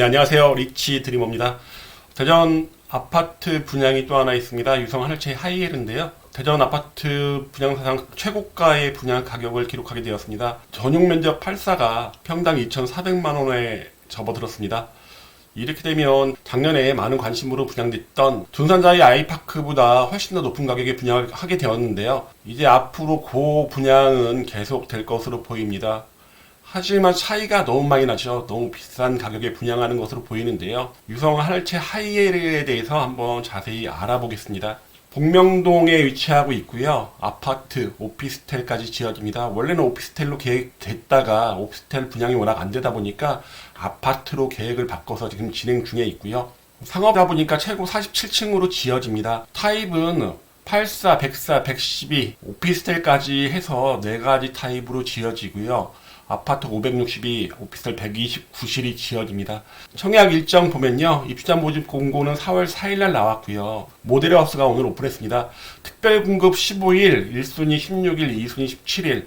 네, 안녕하세요. 리치 드리머입니다. 대전 아파트 분양이 또 하나 있습니다. 유성 하늘채 하이엘인데요. 대전 아파트 분양사상 최고가의 분양 가격을 기록하게 되었습니다. 전용 면적 8사가 평당 2,400만 원에 접어들었습니다. 이렇게 되면 작년에 많은 관심으로 분양됐던 둔산자이 아이파크보다 훨씬 더 높은 가격에 분양을 하게 되었는데요. 이제 앞으로 그 분양은 계속 될 것으로 보입니다. 하지만 차이가 너무 많이 나죠. 너무 비싼 가격에 분양하는 것으로 보이는데요. 유성 하늘채 하이엘에 대해서 한번 자세히 알아보겠습니다. 복명동에 위치하고 있고요. 아파트, 오피스텔까지 지어집니다. 원래는 오피스텔로 계획됐다가 오피스텔 분양이 워낙 안 되다 보니까 아파트로 계획을 바꿔서 지금 진행 중에 있고요. 상업이다 보니까 최고 47층으로 지어집니다. 타입은 84, 104, 112, 오피스텔까지 해서 4가지 타입으로 지어지고요. 아파트 562, 오피스텔 129실이 지어집니다. 청약 일정 보면요. 입주자 모집 공고는 4월 4일날 나왔고요. 모델하우스가 오늘 오픈했습니다. 특별 공급 15일, 1순위 16일, 2순위 17일.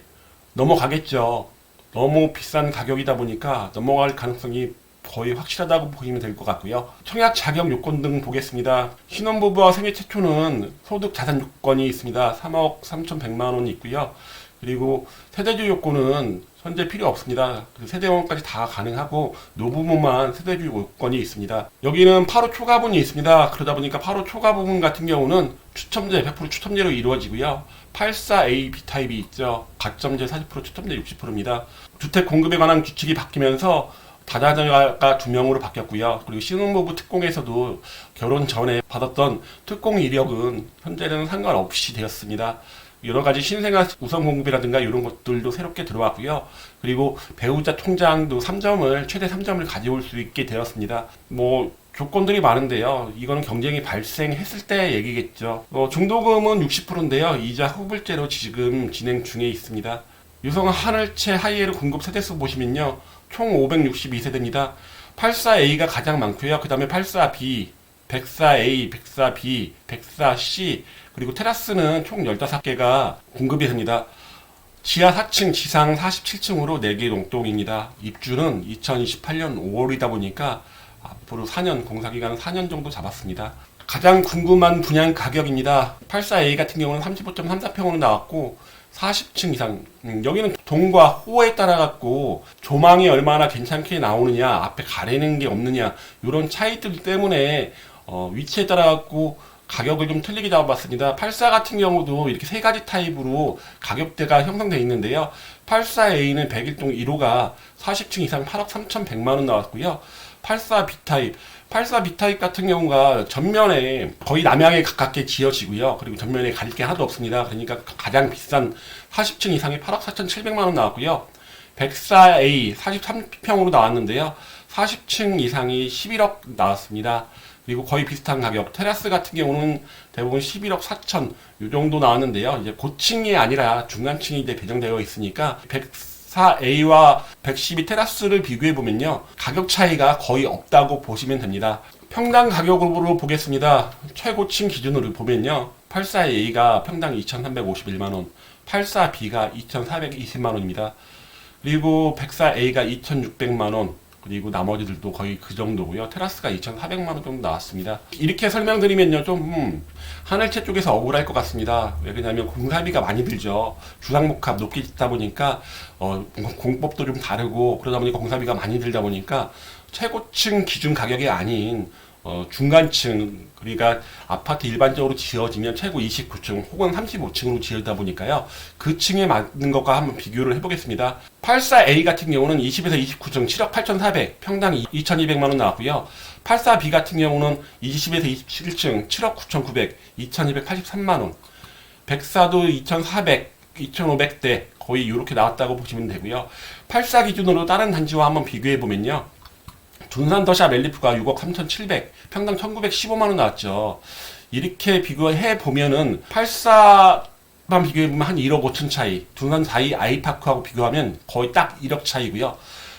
넘어가겠죠. 너무 비싼 가격이다 보니까 넘어갈 가능성이 거의 확실하다고 보시면 될 것 같고요. 청약 자격 요건 등 보겠습니다. 신혼부부와 생애 최초는 소득 자산 요건이 있습니다. 3억 3,100만 원이 있고요. 그리고 세대주 요건은 현재 필요 없습니다. 세대원까지 다 가능하고 노부모만 세대주 요건이 있습니다. 여기는 8호 초과분이 있습니다. 그러다 보니까 8호 초과분 같은 경우는 추첨제 100% 추첨제로 이루어지고요. 84A B타입이 있죠. 가점제 40% 추첨제 60%입니다. 주택 공급에 관한 규칙이 바뀌면서 다자녀가 2명으로 바뀌었고요. 그리고 신혼부부 특공에서도 결혼 전에 받았던 특공 이력은 현재는 상관없이 되었습니다. 여러가지 신생아 우선 공급이라든가 이런 것들도 새롭게 들어왔고요. 그리고 배우자 통장도 3점을 최대 3점을 가져올 수 있게 되었습니다. 조건들이 많은데요. 이거는 경쟁이 발생했을 때 얘기겠죠. 중도금은 60%인데요. 이자 후불제로 지금 진행 중에 있습니다. 유성 하늘채 하이에르 공급 세대수 보시면요. 총 562세대입니다. 84A가 가장 많고요. 그 다음에 84B, 104A, 104B, 104C, 그리고 테라스는 총 15개가 공급이 됩니다. 지하 4층, 지상 47층으로 4개 용동입니다. 입주는 2028년 5월이다 보니까 앞으로 4년, 공사기간은 4년 정도 잡았습니다. 가장 궁금한 분양 가격입니다. 84A 같은 경우는 35.34평으로 나왔고 40층 이상, 여기는 동과 호에 따라 갖고 조망이 얼마나 괜찮게 나오느냐, 앞에 가리는 게 없느냐, 이런 차이들 때문에 위치에 따라 갖고 가격을 좀 틀리게 잡아봤습니다. 84 같은 경우도 이렇게 3가지 타입으로 가격대가 형성되어 있는데요. 84A는 101동 1호가 40층 이상 8억 3,100만 원 나왔고요. 84B타입, 84B타입 같은 경우가 전면에 거의 남향에 가깝게 지어지고요. 그리고 전면에 가릴 게 하나도 없습니다. 그러니까 가장 비싼 40층 이상이 8억 4,700만 원 나왔고요. 104A 43평으로 나왔는데요. 40층 이상이 11억 나왔습니다. 그리고 거의 비슷한 가격. 테라스 같은 경우는 대부분 11억 4천 이 정도 나왔는데요. 이제 고층이 아니라 중간층이 이제 배정되어 있으니까 104A와 112 테라스를 비교해 보면요. 가격 차이가 거의 없다고 보시면 됩니다. 평당 가격으로 보겠습니다. 최고층 기준으로 보면요. 84A가 평당 2,351만 원, 84B가 2,420만 원입니다. 그리고 104A가 2,600만 원, 그리고 나머지들도 거의 그 정도고요. 테라스가 2,400만 원 정도 나왔습니다. 이렇게 설명드리면요. 좀 하늘채 쪽에서 억울할 것 같습니다. 왜냐하면 공사비가 많이 들죠. 주상복합 높게 짓다 보니까 공법도 좀 다르고 그러다 보니까 공사비가 많이 들다 보니까 최고층 기준 가격이 아닌 중간층, 그러니까 아파트 일반적으로 지어지면 최고 29층 혹은 35층으로 지어다 보니까요. 그 층에 맞는 것과 한번 비교를 해보겠습니다. 84A 같은 경우는 20에서 29층 7억 8,400, 평당 2,200만 원 나왔고요. 84B 같은 경우는 20에서 27층 7억 9,900, 2,283만 원. 104도 2,400, 2,500대 거의 이렇게 나왔다고 보시면 되고요. 84 기준으로 다른 단지와 한번 비교해 보면요. 둔산 더샵 렐리프가 6억 3,700, 평당 1,915만원 나왔죠. 이렇게 비교해 보면은 84만 비교해 보면 한 1억 5천 차이, 둔산 4위 아이파크하고 비교하면 거의 딱 1억 차이고요.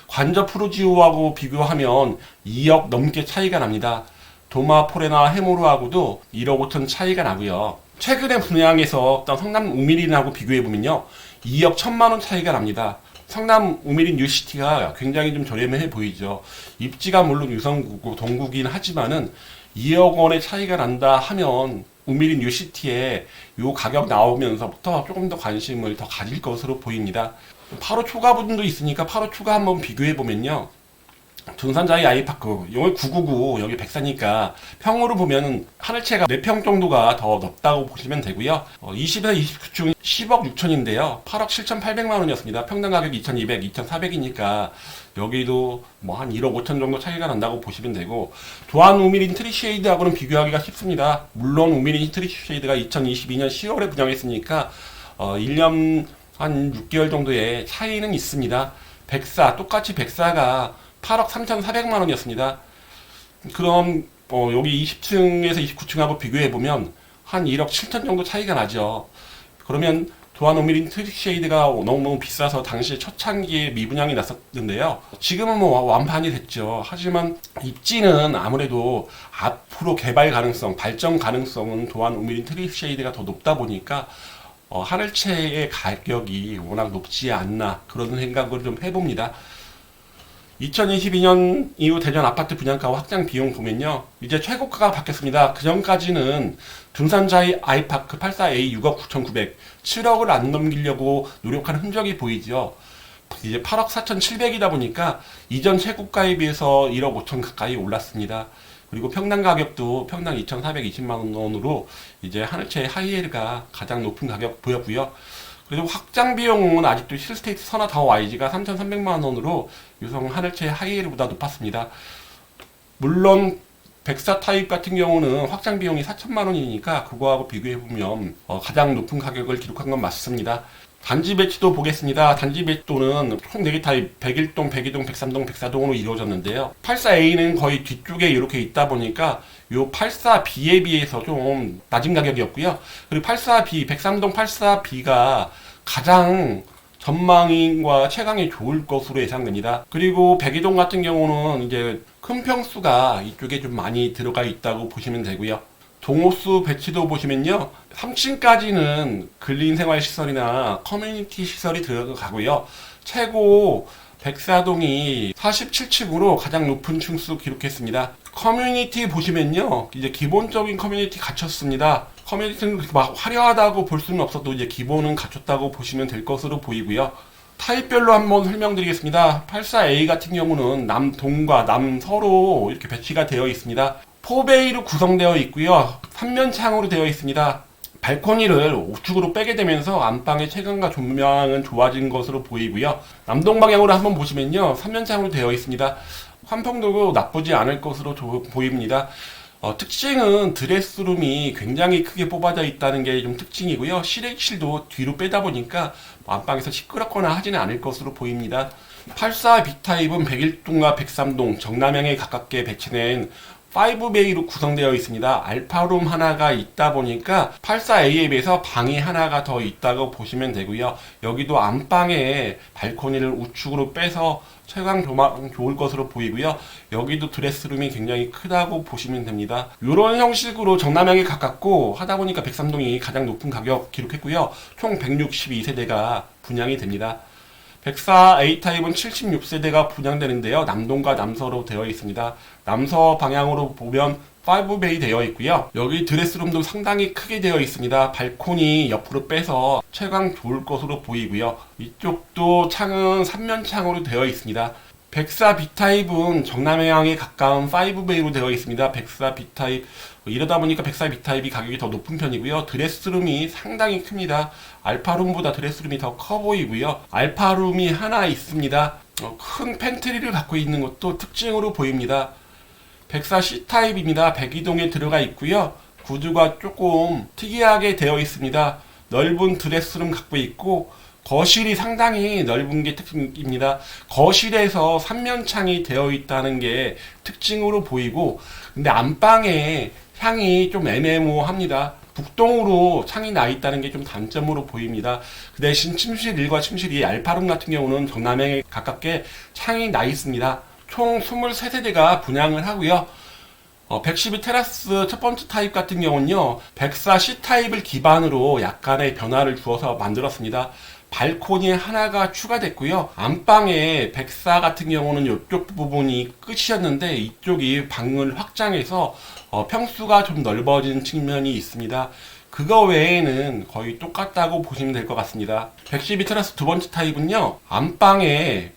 관저 프로지오하고 비교하면 2억 넘게 차이가 납니다. 도마 포레나 해모르하고도 1억 5천 차이가 나고요. 최근에 분양에서 어떤 성남 우미린하고 비교해 보면요. 2억 1,000만 원 차이가 납니다. 성남 우미린 뉴시티가 굉장히 좀 저렴해 보이죠. 입지가 물론 유성구고 동구긴 하지만은 2억 원의 차이가 난다 하면 우미린 뉴시티에 요 가격 나오면서부터 조금 더 관심을 더 가질 것으로 보입니다. 8호 초과 부분도 있으니까 8호 초과 한번 비교해 보면요. 둔산자이 아이파크 여기 999 여기 104니까 평으로 보면 하늘채가 4평 정도가 더 넓다고 보시면 되고요. 20에서 29층 10억 6천인데요. 8억 7,800만 원이었습니다. 평당 가격이 2,200, 2,400이니까 여기도 뭐 한 1억 5천 정도 차이가 난다고 보시면 되고, 도안 우미린 트리쉐이드하고는 비교하기가 쉽습니다. 물론 우미린 트리쉐이드가 2022년 10월에 분양했으니까 1년 한 6개월 정도의 차이는 있습니다. 백사 똑같이 백사가 8억 3,400만 원이었습니다. 그럼 여기 20층에서 29층하고 비교해보면 한 1억 7천 정도 차이가 나죠. 그러면 도안 오미린 트리쉐이드가 너무 비싸서 당시에 초창기에 미분양이 났었는데요. 지금은 뭐 완판이 됐죠. 하지만 입지는 아무래도 앞으로 개발 가능성, 발전 가능성은 도안 오미린 트리쉐이드가 더 높다 보니까 하늘채의 가격이 워낙 높지 않나 그런 생각을 좀 해봅니다. 2022년 이후 대전 아파트 분양가와 확장 비용 보면요. 이제 최고가가 바뀌었습니다. 그 전까지는 둔산자이 아이파크 84A 6억 9,900, 7억을 안 넘기려고 노력하는 흔적이 보이죠. 이제 8억 4,700이다 보니까 이전 최고가에 비해서 1억 5천 가까이 올랐습니다. 그리고 평당 가격도 평당 2,420만 원으로 이제 하늘채의 하이엘가 가장 높은 가격 보였고요. 그리고 확장 비용은 아직도 힐스테이트 선화타워 YG가 3,300만 원으로 유성 하늘채 하이엘보다 높았습니다. 물론 백사 타입 같은 경우는 확장 비용이 4천만 원이니까 그거하고 비교해보면 가장 높은 가격을 기록한 건 맞습니다. 단지 배치도 보겠습니다. 단지 배치도는 총 4개 타입 101동, 102동, 103동, 104동으로 이루어졌는데요. 84A는 거의 뒤쪽에 이렇게 있다 보니까 요 84B에 비해서 좀 낮은 가격이었고요. 그리고 84B, 103동 84B가 가장 전망과 채광이 좋을 것으로 예상됩니다. 그리고 102동 같은 경우는 이제 큰 평수가 이쪽에 좀 많이 들어가 있다고 보시면 되고요. 동호수 배치도 보시면요. 3층까지는 근린생활시설이나 커뮤니티 시설이 들어가고요. 최고 백사동이 47층으로 가장 높은 층수 기록했습니다. 커뮤니티 보시면요. 이제 기본적인 커뮤니티 갖췄습니다. 커뮤니티는 그렇게 막 화려하다고 볼 수는 없어도 이제 기본은 갖췄다고 보시면 될 것으로 보이고요. 타입별로 한번 설명드리겠습니다. 84A 같은 경우는 남동과 남서로 이렇게 배치가 되어 있습니다. 4베이로 구성되어 있고요. 3면창으로 되어 있습니다. 발코니를 우측으로 빼게 되면서 안방의 채광과 조명은 좋아진 것으로 보이고요. 남동 방향으로 한번 보시면요. 3면창으로 되어 있습니다. 환풍도도 나쁘지 않을 것으로 보입니다. 특징은 드레스룸이 굉장히 크게 뽑아져 있다는 게 좀 특징이고요. 실외실도 뒤로 빼다 보니까 안방에서 시끄럽거나 하지는 않을 것으로 보입니다. 84B타입은 101동과 103동 정남향에 가깝게 배치된 5베이로 구성되어 있습니다. 알파룸 하나가 있다 보니까 84A에 비해서 방이 하나가 더 있다고 보시면 되고요. 여기도 안방에 발코니를 우측으로 빼서 채광 조망 좋을 것으로 보이고요. 여기도 드레스룸이 굉장히 크다고 보시면 됩니다. 이런 형식으로 정남향에 가깝고 하다 보니까 103동이 가장 높은 가격 기록했고요. 총 162세대가 분양이 됩니다. 104A 타입은 76세대가 분양되는데요. 남동과 남서로 되어 있습니다. 남서 방향으로 보면 5베이 되어 있고요. 여기 드레스룸도 상당히 크게 되어 있습니다. 발코니 옆으로 빼서 채광 좋을 것으로 보이고요. 이쪽도 창은 3면창으로 되어 있습니다. 104B타입은 정남향에 가까운 5베이로 되어 있습니다. 104B타입 이러다 보니까 104B타입이 가격이 더 높은 편이고요. 드레스룸이 상당히 큽니다. 알파룸보다 드레스룸이 더 커 보이고요. 알파룸이 하나 있습니다. 큰 팬트리를 갖고 있는 것도 특징으로 보입니다. 104C타입입니다. 102동에 들어가 있고요. 구조가 조금 특이하게 되어 있습니다. 넓은 드레스룸 갖고 있고 거실이 상당히 넓은 게 특징입니다. 거실에서 3면창이 되어 있다는 게 특징으로 보이고, 근데 안방에 향이 좀 애매모호합니다. 북동으로 창이 나 있다는 게 좀 단점으로 보입니다. 그 대신 침실 1과 침실 2 알파룸 같은 경우는 정남향에 가깝게 창이 나 있습니다. 총 23세대가 분양을 하고요. 112 테라스 첫 번째 타입 같은 경우는요, 104C 타입을 기반으로 약간의 변화를 주어서 만들었습니다. 발코니 하나가 추가됐고요. 안방에 백사 같은 경우는 이쪽 부분이 끝이었는데 이쪽이 방을 확장해서 평수가 좀 넓어진 측면이 있습니다. 그거 외에는 거의 똑같다고 보시면 될 것 같습니다. 112 테라스 두 번째 타입은요, 안방에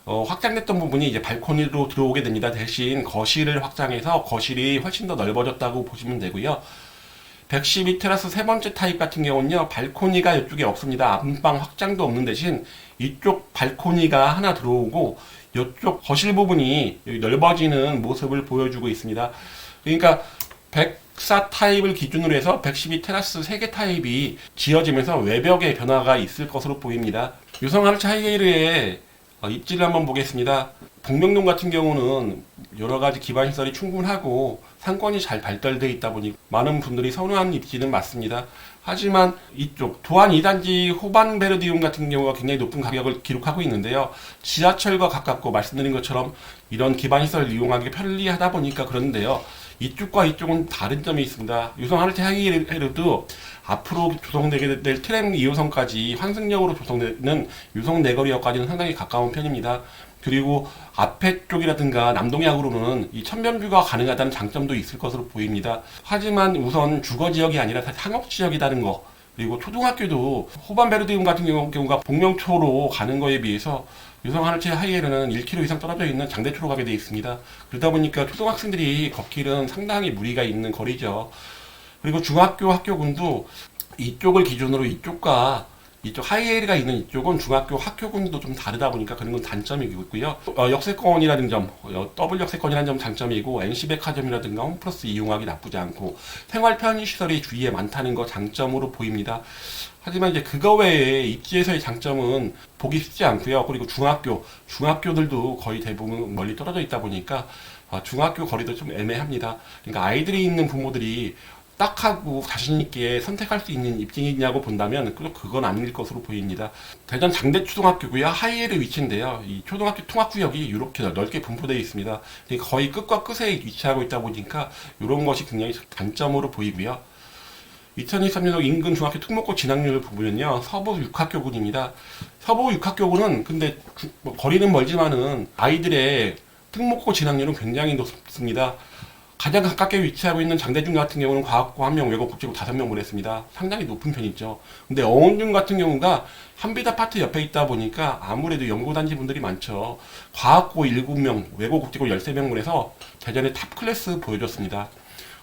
확장됐던 부분이 이제 발코니로 들어오게 됩니다. 대신 거실을 확장해서 거실이 훨씬 더 넓어졌다고 보시면 되고요. 112 테라스 세 번째 타입 같은 경우는요, 발코니가 이쪽에 없습니다. 안방 확장도 없는 대신 이쪽 발코니가 하나 들어오고 이쪽 거실 부분이 넓어지는 모습을 보여주고 있습니다. 그러니까 104 타입을 기준으로 해서 112 테라스 3개 타입이 지어지면서 외벽에 변화가 있을 것으로 보입니다. 유성 하르츠 하이에르의 입지를 한번 보겠습니다. 복명동 같은 경우는 여러 가지 기반 시설이 충분하고 상권이 잘 발달되어 있다 보니 많은 분들이 선호하는 입지는 맞습니다. 하지만 이쪽 도안 2단지 호반베르디움 같은 경우가 굉장히 높은 가격을 기록하고 있는데요. 지하철과 가깝고 말씀드린 것처럼 이런 기반 시설을 이용하기 편리하다 보니까 그런데요. 이쪽과 이쪽은 다른 점이 있습니다. 유성 하르츠 하이에르도 앞으로 조성되게 될 트램 2호선까지 환승역으로 조성되는 유성 내거리역까지는 상당히 가까운 편입니다. 그리고 앞에 쪽이라든가 남동향으로는 이 천변뷰가 가능하다는 장점도 있을 것으로 보입니다. 하지만 우선 주거지역이 아니라 상업지역이라는 거, 그리고 초등학교도 호반베르디움 같은 경우가 복명초로 가는 거에 비해서 유성 하르츠 하이에르는 1km 이상 떨어져 있는 장대초로 가게 되어 있습니다. 그러다 보니까 초등학생들이 걷기는 상당히 무리가 있는 거리죠. 그리고 중학교 학교군도 이쪽을 기준으로 이쪽과 이쪽 하이에르가 있는 이쪽은 중학교 학교군도 좀 다르다 보니까 그런 건 단점이 있고요. 역세권이라는 점, 더블 역세권이라는 점 장점이고, NC백화점이라든가 홈플러스 이용하기 나쁘지 않고 생활 편의시설이 주위에 많다는 거 장점으로 보입니다. 하지만 이제 그거 외에 입지에서의 장점은 보기 쉽지 않고요. 그리고 중학교들도 거의 대부분 멀리 떨어져 있다 보니까 중학교 거리도 좀 애매합니다. 그러니까 아이들이 있는 부모들이 딱 하고 자신있게 선택할 수 있는 입지냐고 본다면 그건 아닐 것으로 보입니다. 대전 장대초등학교고요. 하이에르 위치인데요. 이 초등학교 통합구역이 이렇게 넓게 분포되어 있습니다. 그러니까 거의 끝과 끝에 위치하고 있다 보니까 이런 것이 굉장히 단점으로 보이고요. 2023년도 인근 중학교 특목고 진학률을 보면요, 서부 6학교군입니다. 서부 6학교군은 근데 거리는 멀지만은 아이들의 특목고 진학률은 굉장히 높습니다. 가장 가깝게 위치하고 있는 장대중 같은 경우는 과학고 1명, 외고국제고 5명 보냈습니다. 상당히 높은 편이죠. 근데 어원중 같은 경우가 한빛아파트 옆에 있다 보니까 아무래도 연구단지 분들이 많죠. 과학고 7명, 외고국제고 13명 보내서 대전의 탑 클래스 보여줬습니다.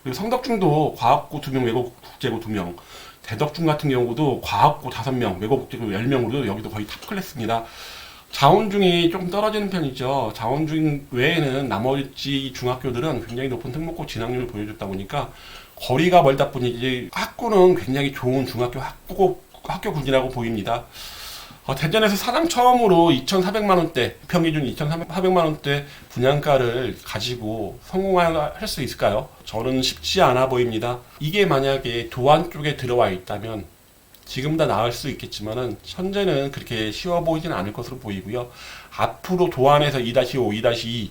그리고 성덕중도 과학고 2명, 외고국제고 2명, 대덕중 같은 경우도 과학고 5명, 외고국제고 10명으로 여기도 거의 탑 클래스입니다. 자원중이 조금 떨어지는 편이죠. 자원중 외에는 나머지 중학교들은 굉장히 높은 특목고 진학률을 보여줬다 보니까 거리가 멀다 뿐이지 학구는 굉장히 좋은 중학교 학교 군이라고 보입니다. 대전에서 사상 처음으로 2,400만원대, 평기준 2,400만원대 분양가를 가지고 성공할 수 있을까요? 저는 쉽지 않아 보입니다. 이게 만약에 도안 쪽에 들어와 있다면 지금보다 나을 수 있겠지만은 현재는 그렇게 쉬워 보이지는 않을 것으로 보이고요. 앞으로 도안에서 2-5, 2-2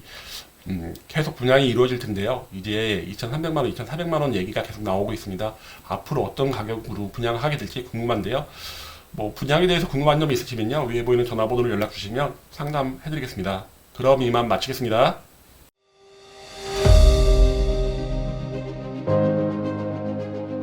계속 분양이 이루어질 텐데요. 이제 2,300만원, 2,400만원 얘기가 계속 나오고 있습니다. 앞으로 어떤 가격으로 분양하게 될지 궁금한데요. 분양에 대해서 궁금한 점이 있으시면요, 위에 보이는 전화번호로 연락 주시면 상담해 드리겠습니다. 그럼 이만 마치겠습니다.